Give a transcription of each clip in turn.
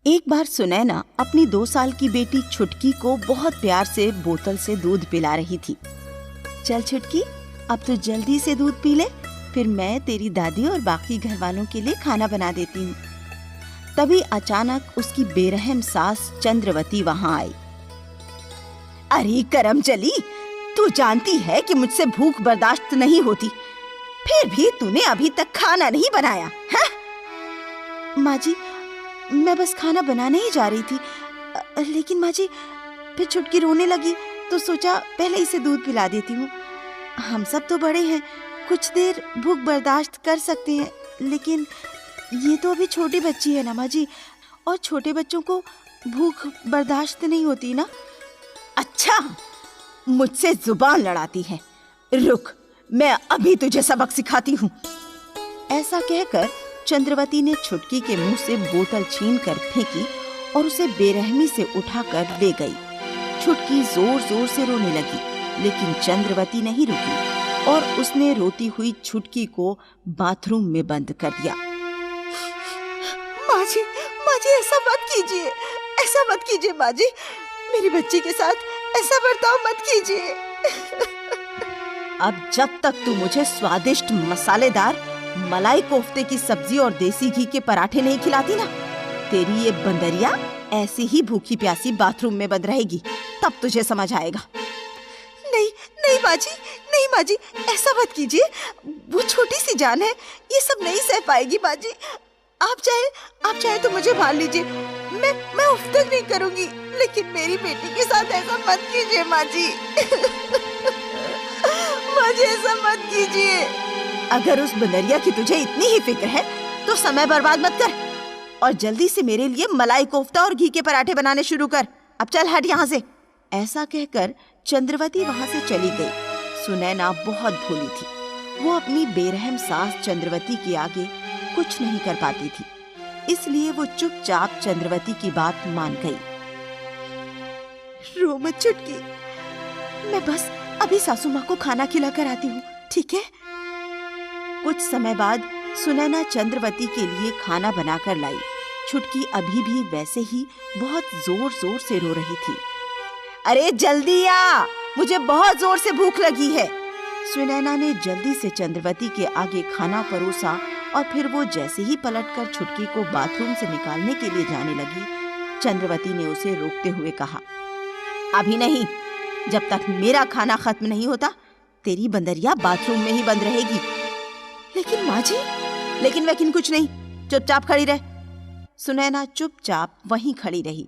एक बार सुनैना अपनी 2 साल की बेटी छुटकी को बहुत प्यार से बोतल से दूध पिला रही थी। चल छुटकी, अब तो जल्दी से दूध पी ले, फिर मैं तेरी दादी और बाकी घर वालों के लिए खाना बना देती हूँ। तभी अचानक उसकी बेरहम सास चंद्रवती वहाँ आई। अरे करम चली, तू जानती है कि मुझसे भूख बर्दाश्त नहीं होती, फिर भी तूने अभी तक खाना नहीं बनाया है? माँ जी, मैं बस खाना बनाने ही जा रही थी, लेकिन माँ जी फिर छुटकी रोने लगी तो सोचा पहले इसे दूध पिला देती हूँ। हम सब तो बड़े हैं, कुछ देर भूख बर्दाश्त कर सकते हैं, लेकिन ये तो अभी छोटी बच्ची है ना माँ जी, और छोटे बच्चों को भूख बर्दाश्त नहीं होती ना। अच्छा, मुझसे जुबान लड़ाती है, रुक मैं अभी तुझे सबक सिखाती हूँ। ऐसा कहकर चंद्रवती ने छुटकी के मुंह से बोतल छीनकर फेंकी और उसे बेरहमी से उठाकर ले गई। छुटकी जोर जोर से रोने लगी, लेकिन चंद्रवती नहीं रुकी और उसने रोती हुई छुटकी को बाथरूम में बंद कर दिया। माँ जी ऐसा मत कीजिए, ऐसा मत कीजिए माँ जी, मेरी बच्ची के साथ ऐसा बर्ताव मत कीजिए। अब जब तक तू मुझे स्वादिष्ट मसालेदार मलाई कोफ्ते की सब्जी और देसी घी के पराठे नहीं खिलाती ना, तेरी ये बंदरिया ऐसी ही भूखी प्यासी बाथरूम में बंद रहेगी, तब तुझे समझ आएगा। नहीं माँ जी, ऐसा मत कीजिए, वो छोटी सी जान है, ये सब नहीं सह पाएगी माँ जी। आप चाहे तो मुझे मार लीजिए, मैं उफ तक नहीं करूंगी, लेकिन मेरी बेटी के साथ ऐसा मत कीजिए माँ जी। माँ जी ऐसा मत कीजिए। अगर उस बंदरिया की तुझे इतनी ही फिक्र है तो समय बर्बाद मत कर और जल्दी से मेरे लिए मलाई कोफ्ता और घी के पराठे बनाने शुरू कर। अब चल हट यहाँ से। ऐसा कहकर चंद्रवती वहाँ से चली गई। सुनैना बहुत भोली थी, वो अपनी बेरहम सास चंद्रवती के आगे कुछ नहीं कर पाती थी, इसलिए वो चुपचाप चंद्रवती की बात मान गई। रो मत छुटकी, मैं बस अभी सासू माँ को खाना खिला कर आती हूँ, ठीक है? कुछ समय बाद सुनैना चंद्रवती के लिए खाना बनाकर लाई। छुटकी अभी भी वैसे ही बहुत जोर जोर से रो रही थी। अरे जल्दी आ, मुझे बहुत जोर से भूख लगी है। सुनैना ने जल्दी से चंद्रवती के आगे खाना परोसा और फिर वो जैसे ही पलटकर छुटकी को बाथरूम से निकालने के लिए जाने लगी, चंद्रवती ने उसे रोकते हुए कहा, अभी नहीं, जब तक मेरा खाना खत्म नहीं होता तेरी बंदरिया बाथरूम में ही बंद रहेगी। लेकिन माँ जी, लेकिन कुछ नहीं, चुपचाप खड़ी रह। सुनैना चुपचाप वहीं खड़ी रही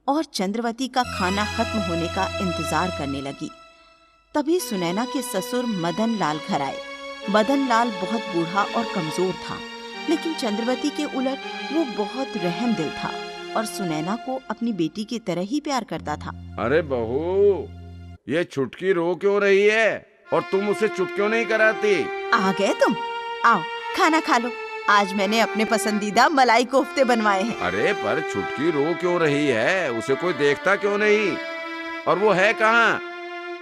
और चंद्रवती का खाना खत्म होने का इंतजार करने लगी। तभी सुनैना के ससुर मदन लाल घर आए। मदन लाल बहुत बूढ़ा और कमजोर था, लेकिन चंद्रवती के उलट वो बहुत रहम दिल था और सुनैना को अपनी बेटी की तरह ही प्यार करता था। अरे बहू, ये छुटकी रो क्यों रही है और तुम उसे चुप क्यों नहीं कराती? आ गए तुम, आओ खाना खा लो। आज मैंने अपने पसंदीदा मलाई कोफ्ते बनवाए हैं। अरे पर छुटकी रो क्यों रही है? उसे कोई देखता क्यों नहीं? और वो है कहाँ?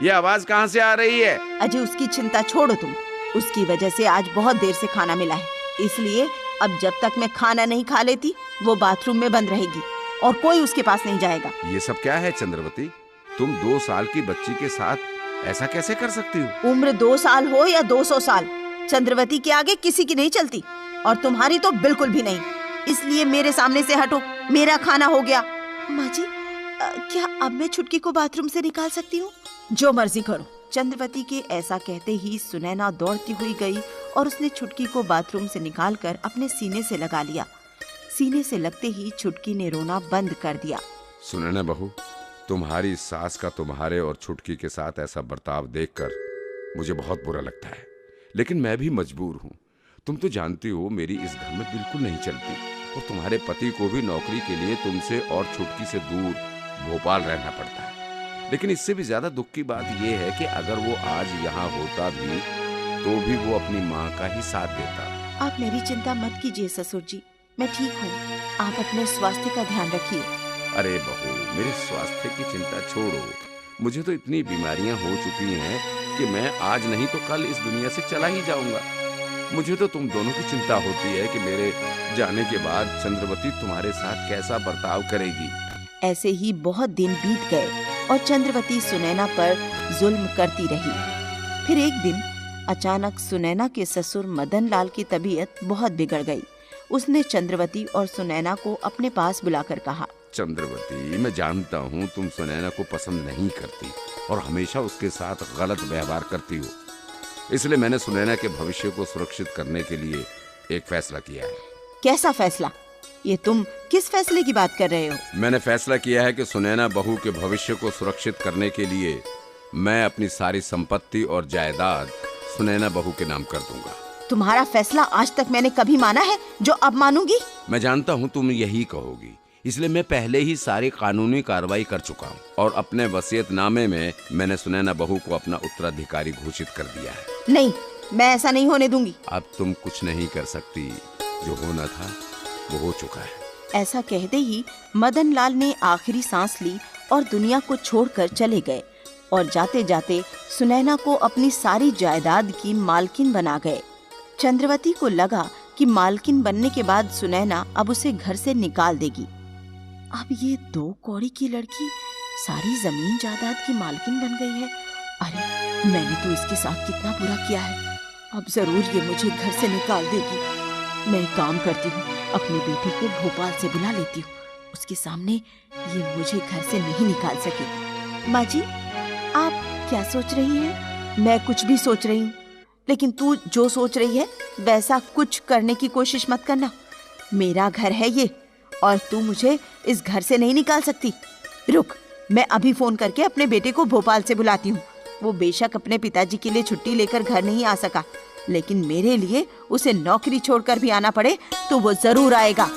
ये आवाज कहाँ से आ रही है? अजय, उसकी चिंता छोड़ो तुम, उसकी वजह से आज बहुत देर से खाना मिला है, इसलिए अब जब तक मैं खाना नहीं खा लेती वो बाथरूम में बंद रहेगी और कोई उसके पास नहीं जाएगा। ये सब क्या है चंद्रवती? तुम 2 साल की बच्ची के साथ ऐसा कैसे कर सकती हो? उम्र 2 साल हो या 200 साल, चंद्रवती के आगे किसी की नहीं चलती और तुम्हारी तो बिल्कुल भी नहीं, इसलिए मेरे सामने से हटो, मेरा खाना हो गया। माँ जी, क्या अब मैं छुटकी को बाथरूम से निकाल सकती हूँ? जो मर्जी करो। चंद्रवती के ऐसा कहते ही सुनैना दौड़ती हुई गई और उसने छुटकी को बाथरूम से निकालकर अपने सीने से लगा लिया। सीने से लगते ही छुटकी ने रोना बंद कर दिया। सुनैना बहू, तुम्हारी सास का तुम्हारे और छुटकी के साथ ऐसा बर्ताव देखकर मुझे बहुत बुरा लगता है, लेकिन मैं भी मजबूर हूँ। तुम तो जानती हो मेरी इस घर में बिल्कुल नहीं चलती और तुम्हारे पति को भी नौकरी के लिए तुमसे और छुटकी से दूर भोपाल रहना पड़ता है। लेकिन इससे भी ज्यादा दुख की बात यह है कि अगर वो आज यहाँ होता भी तो भी वो अपनी माँ का ही साथ देता। आप मेरी चिंता मत कीजिए ससुर जी, मैं ठीक हूँ, आप अपने स्वास्थ्य का ध्यान रखिए। अरे बहू, मेरे स्वास्थ्य की चिंता छोड़ो, मुझे तो इतनी बीमारियां हो चुकी हैं कि मैं आज नहीं तो कल इस दुनिया से चला ही जाऊंगा। मुझे तो तुम दोनों की चिंता होती है कि मेरे जाने के बाद चंद्रवती तुम्हारे साथ कैसा बर्ताव करेगी। ऐसे ही बहुत दिन बीत गए और चंद्रवती सुनैना पर जुल्म करती रही। फिर एक दिन अचानक सुनैना के ससुर मदन लाल की तबीयत बहुत बिगड़ गई। उसने चंद्रवती और सुनैना को अपने पास बुलाकर कहा, चंद्रवती, मैं जानता हूँ तुम सुनैना को पसंद नहीं करती और हमेशा उसके साथ गलत व्यवहार करती हो। इसलिए मैंने सुनैना के भविष्य को सुरक्षित करने के लिए एक फैसला किया है। कैसा फैसला? ये तुम किस फैसले की बात कर रहे हो? मैंने फैसला किया है कि सुनैना बहू के भविष्य को सुरक्षित करने के लिए मैं अपनी सारी संपत्ति और जायदाद सुनैना बहू के नाम कर दूंगा। तुम्हारा फैसला आज तक मैंने कभी माना है जो अब मानूंगी? मैं जानता हूँ तुम यही कहोगी, इसलिए मैं पहले ही सारी कानूनी कार्रवाई कर चुका हूँ और अपने वसीयतनामे में मैंने सुनैना बहू को अपना उत्तराधिकारी घोषित कर दिया है। नहीं, मैं ऐसा नहीं होने दूंगी। अब तुम कुछ नहीं कर सकती, जो होना था वो हो चुका है। ऐसा कहते ही मदन लाल ने आखिरी सांस ली और दुनिया को छोड़कर चले गए और जाते जाते सुनैना को अपनी सारी जायदाद की मालकिन बना गए। चंद्रवती को लगा कि मालकिन बनने के बाद सुनैना अब उसे घर से निकाल देगी। अब ये 2 कौड़ी की लड़की सारी जमीन जायदाद की मालकिन बन गई है। अरे, मैंने तो इसके साथ कितना बुरा किया है। अब जरूर ये मुझे घर से निकाल देगी। मैं एक काम करती हूँ, अपनी बेटी को भोपाल से बुला लेती हूँ। उसके सामने ये मुझे घर से नहीं निकाल सकेगी। माँ जी, आप क्या सोच रही हैं? मैं कुछ भी सोच रही हूँ, लेकिन तू जो सोच रही है वैसा कुछ करने की कोशिश मत करना। मेरा घर है ये और तू मुझे इस घर से नहीं निकाल सकती। रुक, मैं अभी फोन करके अपने बेटे को भोपाल से बुलाती हूँ। वो बेशक अपने पिताजी के लिए छुट्टी लेकर घर नहीं आ सका, लेकिन मेरे लिए उसे नौकरी छोड़कर भी आना पड़े तो वो जरूर आएगा।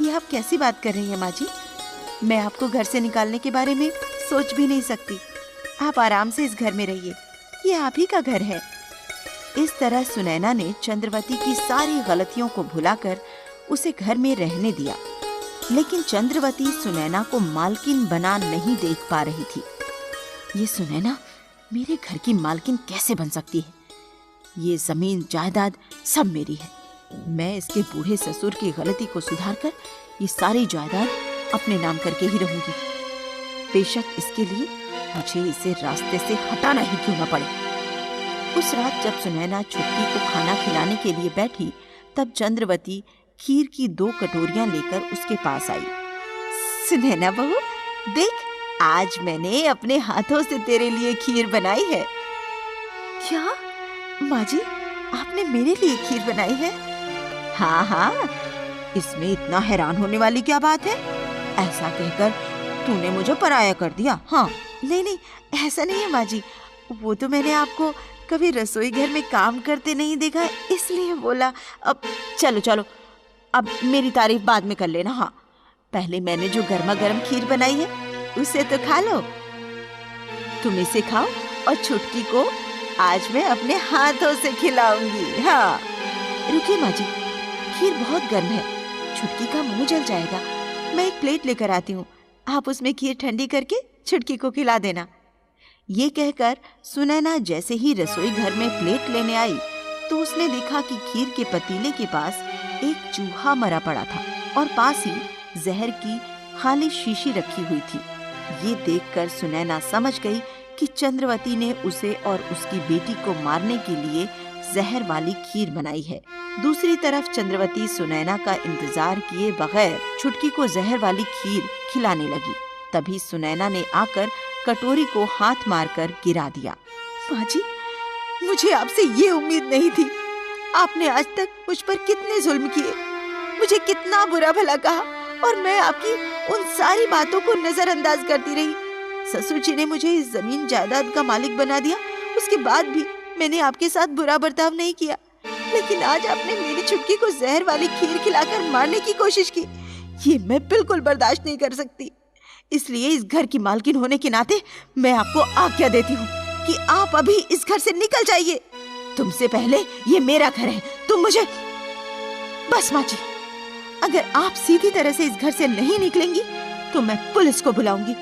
ये आप कैसी बात कर रही हैं माँ जी? मैं आपको घर से निकालने के बारे में सोच भी नहीं सकती। आप आराम से इस घर में रहिए, ये आप ही का घर है। इस तरह सुनैना ने चंद्रवती की सारी गलतियों को भुलाकर उसे घर में रहने दिया, लेकिन चंद्रवती सुनैना को मालकिन बना नहीं देख पा रही थी। ये सुनैना मेरे घर की मालकिन कैसे बन सकती है? ये जमीन जायदाद सब मेरी है। मैं इसके बूढ़े ससुर की गलती को सुधारकर ये सारी जायदाद अपने नाम करके ही रहूंगी। बेशक इसके लिए मुझे इसे रास्ते से हटाना ही क्यों न पड़े। उस रात जब सुनैना छुटकी को खाना खिलाने के लिए बैठी, तब चंद्रवती खीर की 2 कटोरियां लेकर उसके पास आई। सुनैना बहू, देख, आज मैंने अपने हाथों से तेरे लिए खीर बनाई है। क्या माँ जी, आपने मेरे लिए खीर बनाई है? हाँ हाँ, इसमें इतना हैरान होने वाली क्या बात है? ऐसा कहकर तूने मुझे पराया कर दिया। हाँ, नहीं, ऐसा नहीं है माँ जी। वो तो मैंने आपको कभी रसोई घर में काम करते नहीं देखा, इसलिए बोला। अब चलो, अब मेरी तारीफ बाद में कर लेना। हाँ, पहले मैंने जो गर्मा गर्म खीर बनाई है उसे तो खा लो। तुम इसे खाओ और छुटकी को आज मैं अपने हाथों से खिलाऊंगी। हाँ, रुकिए माँ जी, खीर बहुत गर्म है, छुटकी का मुंह जल जाएगा। मैं एक प्लेट लेकर आती हूँ, आप उसमें खीर ठंडी करके छुटकी को खिला देना। ये कहकर सुनैना जैसे ही रसोई घर में प्लेट लेने आई तो उसने देखा कि खीर के पतीले के पास एक चूहा मरा पड़ा था और पास ही जहर की खाली शीशी रखी हुई थी। ये देखकर सुनैना समझ गई कि चंद्रवती ने उसे और उसकी बेटी को मारने के लिए जहर वाली खीर बनाई है। दूसरी तरफ चंद्रवती सुनैना का इंतजार किए बगैर छुटकी को जहर वाली खीर खिलाने लगी। तभी सुनैना ने आकर कटोरी को हाथ मारकर गिरा दिया। माँ जी, मुझे आपसे ये उम्मीद नहीं थी। आपने आज तक मुझ पर कितने जुल्म किए, मुझे कितना बुरा भला कहा और मैं आपकी उन सारी बातों को नजरअंदाज करती रही। ससुर जी ने मुझे इस जमीन जायदाद का मालिक बना दिया, उसके बाद भी मैंने आपके साथ बुरा बर्ताव नहीं किया, लेकिन आज आपने मेरी छुटकी को जहर वाली खीर खिलाकर मारने की कोशिश की। ये मैं बिल्कुल बर्दाश्त नहीं कर सकती। इसलिए इस घर की मालकिन होने के नाते मैं आपको आज्ञा देती हूँ कि आप अभी इस घर से निकल जाइए। तुमसे पहले ये मेरा घर है, तुम मुझे। बस माँ जी, अगर आप सीधी तरह से इस घर से नहीं निकलेंगी तो मैं पुलिस को बुलाऊंगी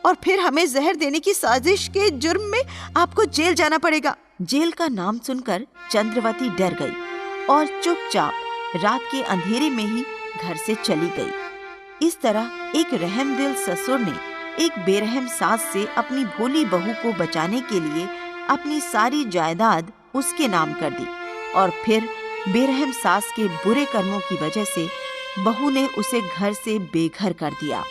और फिर हमें जहर देने की साजिश के जुर्म में आपको जेल जाना पड़ेगा। जेल का नाम सुनकर चंद्रवती डर गई और चुपचाप रात के अंधेरे में ही घर से चली गई। इस तरह एक रहमदिल ससुर ने एक बेरहम सास से अपनी भोली बहू को बचाने के लिए अपनी सारी जायदाद उसके नाम कर दी और फिर बेरहम सास के बुरे कर्मों की वजह से बहू ने उसे घर से बेघर कर दिया।